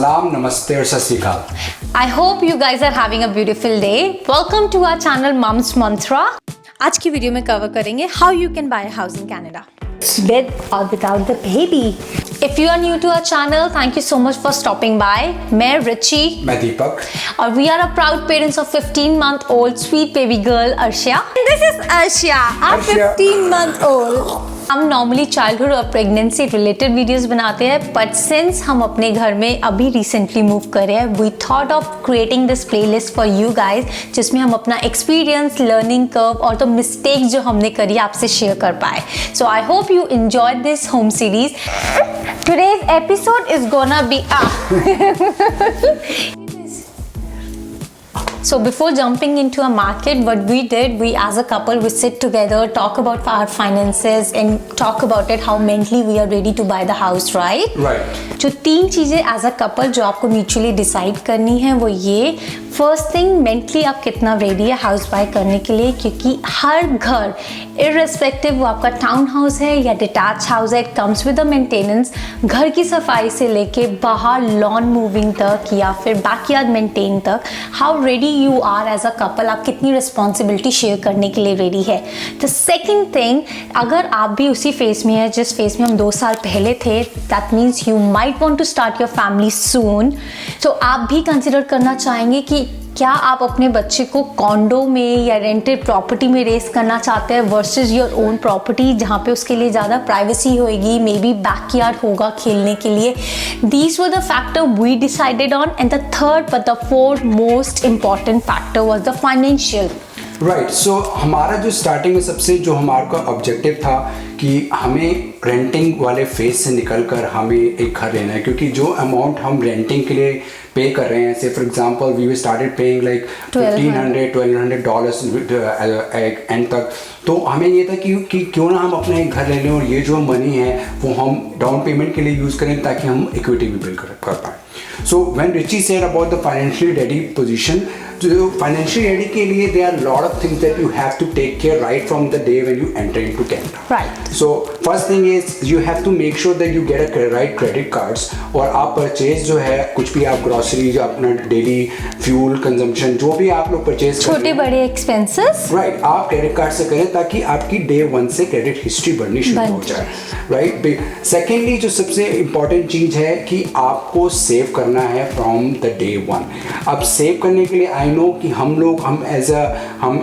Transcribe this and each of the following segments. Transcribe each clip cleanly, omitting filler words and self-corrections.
सलाम, नमस्ते और सत श्री अकाल। I hope you guys are having a beautiful day. Welcome to our channel Mom's Mantra. आज की वीडियो में कवर करेंगे how you can buy a house in Canada with or without the baby. If you are new to our channel, thank you so much for stopping by. मैं Richie, मैं दीपक और we are a proud parents of 15-month-old sweet baby girl Arshia. And this is Arshia, our 15-month-old. हम normally childhood और pregnancy related videos बनाते हैं, but since हम अपने घर में अभी रिसेंटली मूव कर रहे हैं, we thought of creating this playlist for you guys, जिसमें हम अपना एक्सपीरियंस, लर्निंग कर्व और तो मिस्टेक्स जो हमने करी आपसे शेयर कर पाए. So I hope you enjoy this home series. Today's episode is gonna be So before jumping into a market, what we did, we as a couple, we sit together, talk about our finances and talk about it, how mentally we are ready to buy the house, right? Right. जो 3 चीज़ें as a couple जो आपको mutually decide करनी है वो ये. First thing, mentally आप कितना रेडी है हाउस बाय करने के लिए, क्योंकि हर घर इररेस्पेक्टिव वो आपका टाउन हाउस है या डिटैच हाउस है, it comes with a maintenance. घर की सफाई से लेके बाहर लॉन मूविंग तक या फिर बैकयार्ड मेंटेन तक, how ready you are as a couple, आप कितनी रिस्पॉन्सिबिलिटी शेयर करने के लिए रेडी है. द सेकेंड थिंग, अगर आप भी उसी फेज में है जिस फेज में हम 2 साल पहले थे, that means you might want to start your family soon. तो आप भी कंसिडर करना चाहेंगे कि क्या आप अपने बच्चे को कॉन्डो में या रेंटेड प्रॉपर्टी में रेस करना चाहते हैं वर्सेस योर ओन प्रॉपर्टी, जहाँ पे उसके लिए ज़्यादा प्राइवेसी होएगी, मे बी बैकयार्ड होगा खेलने के लिए. These were the factor we decided on. And the third but the fourth most important factor was the financial. Right. So हमारा जो स्टार्टिंग में सबसे जो हमारा ऑब्जेक्टिव था कि हमें रेंटिंग वाले फेज से निकलकर हमें एक घर लेना है, क्योंकि जो अमाउंट हम रेंटिंग के लिए पे कर रहे हैं, say for example we started paying like $1,200 and तक. तो हमें ये था कि क्यों ना हम अपना एक घर ले लें और ये जो मनी है वो हम डाउन पेमेंट के लिए यूज़ करें ताकि हम इक्विटी भी बिल्ड कर पाएँ. So when Richie said about the financially ready position, तो फाइनेंशियली रेडी के लिए there are lot of things that you have to take care right from the day when you enter into Canada. Right. So first thing is you have to make sure that you get a right credit cards, और आप purchase जो है कुछ भी आप grocery, जो अपना daily fuel consumption, जो भी आप लोग परचेज छोटे बड़े एक्सपेंसेस, राइट, आप क्रेडिट कार्ड से करें ताकि आपकी डे 1 से क्रेडिट हिस्ट्री बननी शुरू हो जाए. राइट. सेकेंडली जो सबसे इंपॉर्टेंट चीज़ है कि आपको सेव करना है फ्रॉम द डे 1. अब सेव करने के लिए आई नो कि हम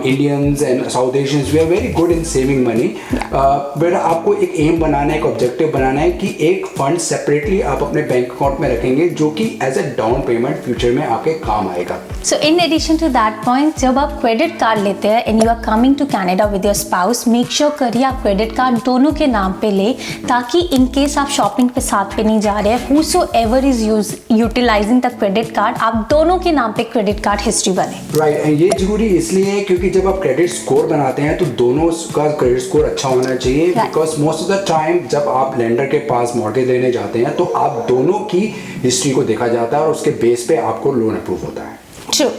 Indians and South Asians we are very good in saving money, but आपको एक एम बनाना है, एक ऑब्जेक्टिव बनाना है कि एक फंड सेपरेटली आप अपने बैंक अकाउंट में रखेंगे जो कि as a down payment future में आपके काम आएगा. So in addition to that point, जब आप क्रेडिट कार्ड लेते हैं and you are coming to Canada with your spouse, make sure करिए आप क्रेडिट कार्ड दोनों के नाम पे ले, ताकि इन केस आप शॉपिंग पे साथ पे नहीं जा रहे हैं, whosoever is utilizing the credit card, आप दोनों के नाम पे क्रेडिट कार्ड हिस्ट्री बने. राइट. ये जरूरी इसलिए है क्योंकि जब आप क्रेडिट स्कोर बनाते हैं तो दोनों का क्रेडिट स्कोर अच्छा होना चाहिए, because most of the time जब आप लेंडर के पास मॉर्गेज लेने जाते हैं तो आप दोनों की हिस्ट्री को देखा जाता है और उसके बेस पे आपको लोन अप्रूव होता है. True.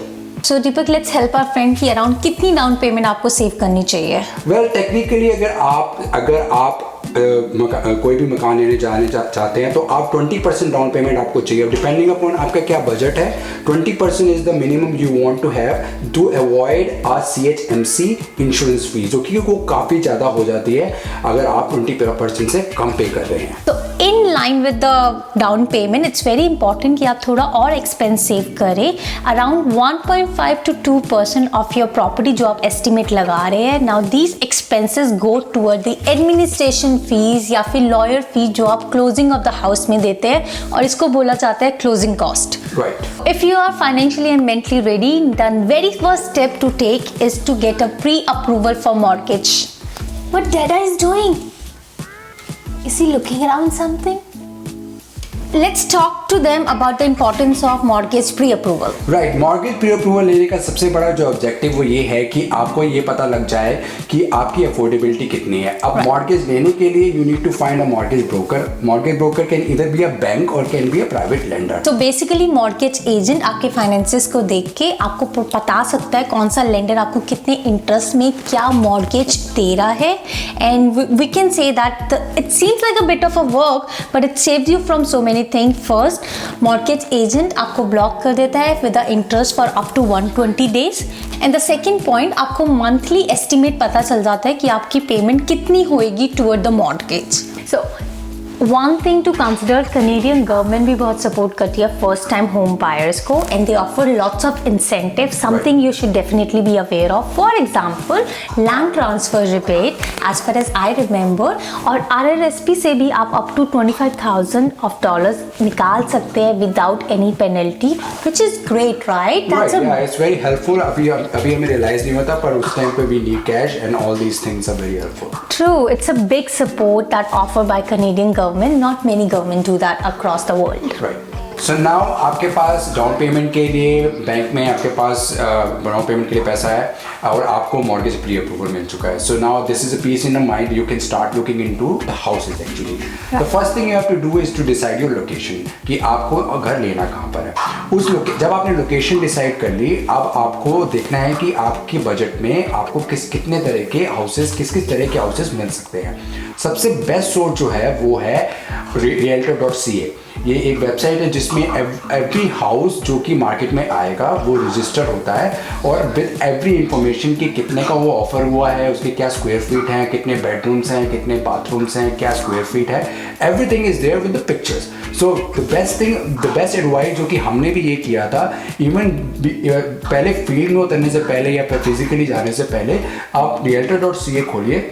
So Deepak, let's help our friend कि अराउंड कितनी डाउन पेमेंट आपको सेव करनी चाहिए. वेल, टेक्निकली अगर आप कोई भी मकान लेने जाने चाहते हैं तो आप 20% डाउन पेमेंट आपको चाहिए. डिपेंडिंग अपॉन आपका क्या बजट है, 20% is the minimum you want to have to avoid a CHMC insurance fees, जो कि वो काफ़ी ज़्यादा हो जाती है अगर आप 20% से कम पे कर रहे हैं. तो in line with the down payment, it's very important कि आप थोड़ा और एक्सपेंस सेव करें. Around 1.5 to 2% of your property जो आप एस्टिमेट लगा रहे हैं. Now these expenses go toward the administration fees या फिर लॉयर फीस जो आप क्लोजिंग ऑफ द हाउस में देते हैं, और इसको बोला जाता है closing cost. Right. If you are financially and mentally ready, then very first step to take is to get a pre approval for mortgage. What डैडा is doing? Is he looking around something? Let's talk to them about the importance of mortgage pre-approval. Right, mortgage pre-approval लेने का सबसे बड़ा जो objective वो ये है कि आपको ये पता लग जाए कि आपकी अफोर्डेबिलिटी कितनी है. अब मॉर्गेज लेने के लिए you need to find a mortgage broker. Mortgage broker can either be a bank or can be a private lender. तो बेसिकली मॉर्गेज एजेंट आपके फाइनेंसेस को देख के आपको बता सकता है कौन सा लेंडर आपको कितने इंटरेस्ट में क्या मॉर्गेज दे रहा है. And we can say that it seems like a bit of a work, but it saves you from so many may think first, mortgage agent आपको ब्लॉक कर देता है with the interest for up to 120 days. And the second point, आपको monthly estimate पता चल जाता है कि आपकी पेमेंट कितनी होएगी toward the mortgage. So one thing to consider, Canadian government भी बहुत support करती है first time home buyers को, and they offer lots of incentives, something you should definitely be aware of. For example, land transfer rebate, as far as I remember, और RRSP से भी आप up to $25,000 of dollars निकाल सकते हैं without any penalty, which is great, right? Right, yeah, it's very helpful. अभी हमें realize नहीं होता, पर उस time पे we need cash and all these things are very helpful. True, it's a big support that offered by Canadian government. Not many government do that across the world. Right. So now आपके पास down payment के लिए bank में आपके पास down payment के लिए पैसा है और आपको मॉर्गेज प्री अप्रूवल मिल चुका है. So now this is a peace in the mind. You can start looking into the houses actually. The first thing you have to do is to decide your location कि आपको घर लेना कहाँ पर है. जब आपने लोकेशन डिसाइड कर ली, अब आपको देखना है कि आपके बजट में आपको कितने तरह के हाउसेस किस तरह के हाउसेस मिल सकते हैं. सबसे बेस्ट सोर्स जो है वो है realtor.ca. ये एक वेबसाइट है जिसमें एवरी हाउस जो कि मार्केट में आएगा वो रजिस्टर होता है और विद एवरी इंफॉर्मेशन कि कितने का वो ऑफर हुआ है, उसके क्या स्क्वायर फीट हैं, कितने बेडरूम्स हैं, कितने बाथरूम्स हैं, क्या स्क्वायर फीट है, everything is there with the pictures. So the best advice जो कि हमने भी ये किया था, इवन पहले फील्ड में उतरने से पहले या फिजिकली जाने से पहले आप realtor.ca खोलिए,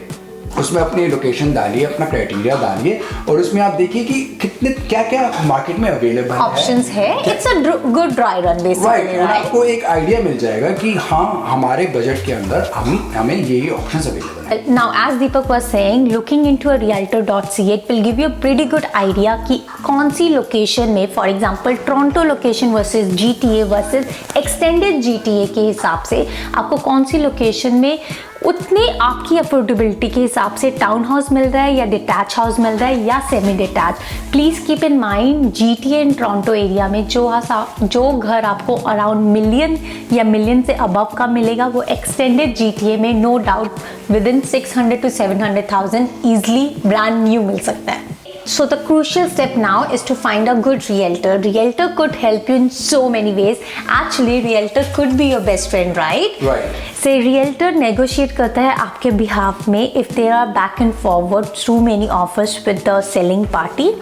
उसमें अपनी लोकेशन डालिए, अपना क्राइटेरिया डालिए और उसमें आप देखिए कि कितने क्या मार्केट में अवेलेबल ऑप्शंस है. It's a good dry run basically, right? आपको एक आइडिया मिल जाएगा कि हाँ हमारे बजट के अंदर हमें ये ऑप्शंस अवेलेबल है. Now, as Deepak was saying, looking into a realtor.ca, it will give you a pretty good idea कि कौन सी लोकेशन में, for example, Toronto location versus GTA versus extended GTA के हिसाब से आपको कौन सी लोकेशन में उतने आपकी अफोर्डेबिलिटी के हिसाब से टाउन हाउस मिल रहा है या डिटैच हाउस मिल रहा है या semi detach. Please keep in mind GTA and Toronto area में जो घर आपको अराउंड मिलियन या मिलियन से अबव का मिलेगा वो एक्सटेंडेड GTA में no doubt within 600 to 700,000 easily brand new मिल सकता है. So the crucial step now is to find a good realtor. Realtor could help you in so many ways. Actually, realtor could be your best friend, right? Right. Say realtor negotiate करता है आपके behalf में if there are back and forward too many offers with the selling party.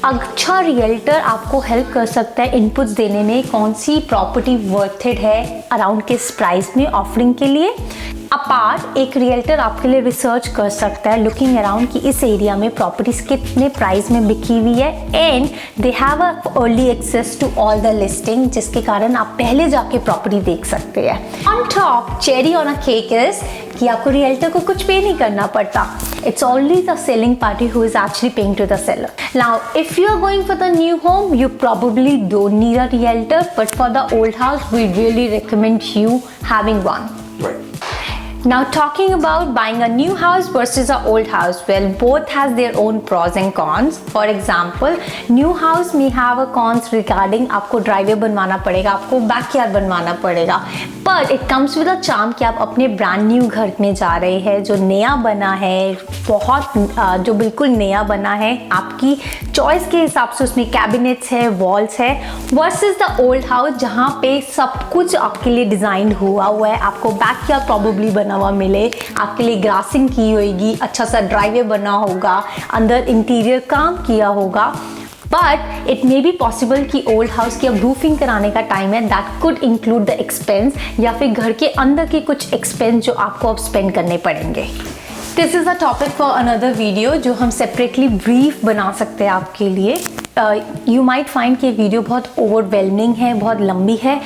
अच्छा realtor आपको help कर सकता है inputs देने में, कौन सी प्रॉपर्टी वर्थेड है अराउंड किस प्राइस में ऑफरिंग के लिए. अपार्ट एक रियल्टर आपके लिए रिसर्च कर सकता है लुकिंग अराउंड कि इस एरिया में प्रॉपर्टीज कितने प्राइस में बिकी हुई है and they have a early access to all the listing, जिसके कारण आप पहले जाके प्रॉपर्टी देख सकते हैं. On top cherry on a cake is कि आपको रियल्टर को कुछ पे नहीं करना पड़ता. It's only the selling party who is actually paying to the seller. Now, if you are going for the new home, you probably don't need a realtor, but for the old house, we really recommend you having one. Right. Now, talking about buying a new house versus an old house, well, both has their own pros and cons. For example, new house may have a cons regarding आपको driveway बनवाना पड़ेगा, आपको backyard बनवाना पड़ेगा, but it comes with a charm कि आप अपने brand new घर में जा रहे हैं जो नया बना है, बहुत जो बिल्कुल नया बना है, आपकी चॉइस के हिसाब से उसमें कैबिनेट्स है, वॉल्स है, वर्सेस द ओल्ड हाउस जहाँ पे सब कुछ आपके लिए डिजाइन हुआ है, आपको बैकयार्ड प्रॉबेबली बना हुआ मिले, आपके लिए ग्रासिंग की होगी, अच्छा सा ड्राइवे बना होगा, अंदर इंटीरियर काम किया होगा. But it may be possible कि ओल्ड हाउस की अब रूफिंग कराने का टाइम है, that could include the expense या फिर घर के अंदर के कुछ एक्सपेंस जो आपको अब स्पेंड करने पड़ेंगे. This is a topic for another video जो हम सेपरेटली ब्रीफ बना सकते हैं आपके लिए. यू माइट फाइंड कि वीडियो बहुत ओवरवेलमिंग है, बहुत लंबी है,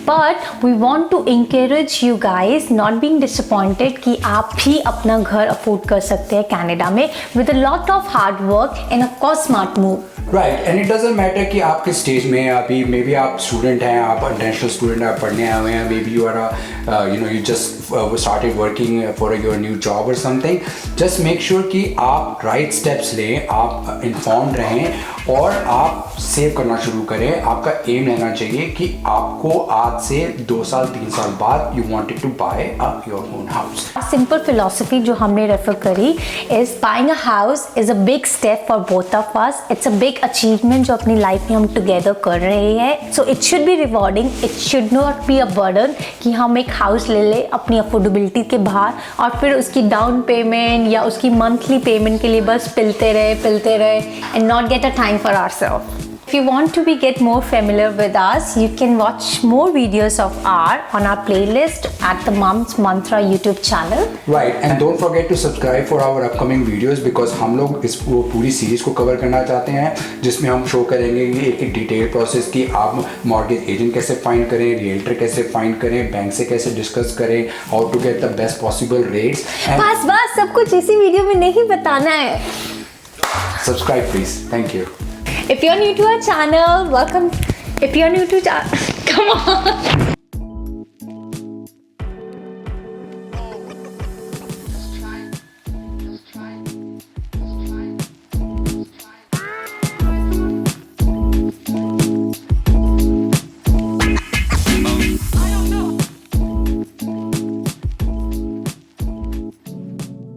but we want to encourage you guys not being disappointed कि आप भी अपना घर अफोर्ड कर सकते हैं कनाडा में with a lot of hard work and a cost smart move. Right, and it doesn't matter कि आप किस स्टेज में हैं अभी. मे बी आप स्टूडेंट हैं, आप इंटरनेशनल स्टूडेंट आप पढ़ने आए हुए हैं, maybe you are you just started working for your new job और समथिंग. जस्ट मेक श्योर कि आप राइट स्टेप्स लें, आप इन्फॉर्म्ड रहें और आप सेव करना शुरू करें। आपका एम रहना चाहिए कि आपको आज से 2 साल 3 साल बाद you wanted to buy your own house. Simple philosophy जो हमने रेफर करी is buying a house is a big step for both of us. It's a big achievement जो अपनी लाइफ में हम टुगेदर कर रहे हैं। So it should be rewarding, it should not be a burden कि हम एक हाउस ले लें अपनी अफोर्डेबिलिटी के बाहर और फिर उसकी डाउन पेमेंट या उसकी मंथली पेमेंट के लिए बस पिलते रहे and not get a time for ourself. If you want to get more familiar with us, you can watch more videos of on our playlist at the Mom's Mantra YouTube channel. Right, and don't forget to subscribe for our upcoming videos because हम लोग इस पूरी series को cover करना चाहते हैं जिसमें हम शो करेंगे कि एक डिटेल प्रोसेस की आप मॉर्गेज एजेंट कैसे फाइंड करें, रियल्टर कैसे फाइंड करें, बैंक से कैसे डिस्कस करें, how to get the best possible rates. बस सब कुछ इसी वीडियो में नहीं बताना है। Subscribe please. Thank you. If you're new to our channel, welcome. If you're new to come on.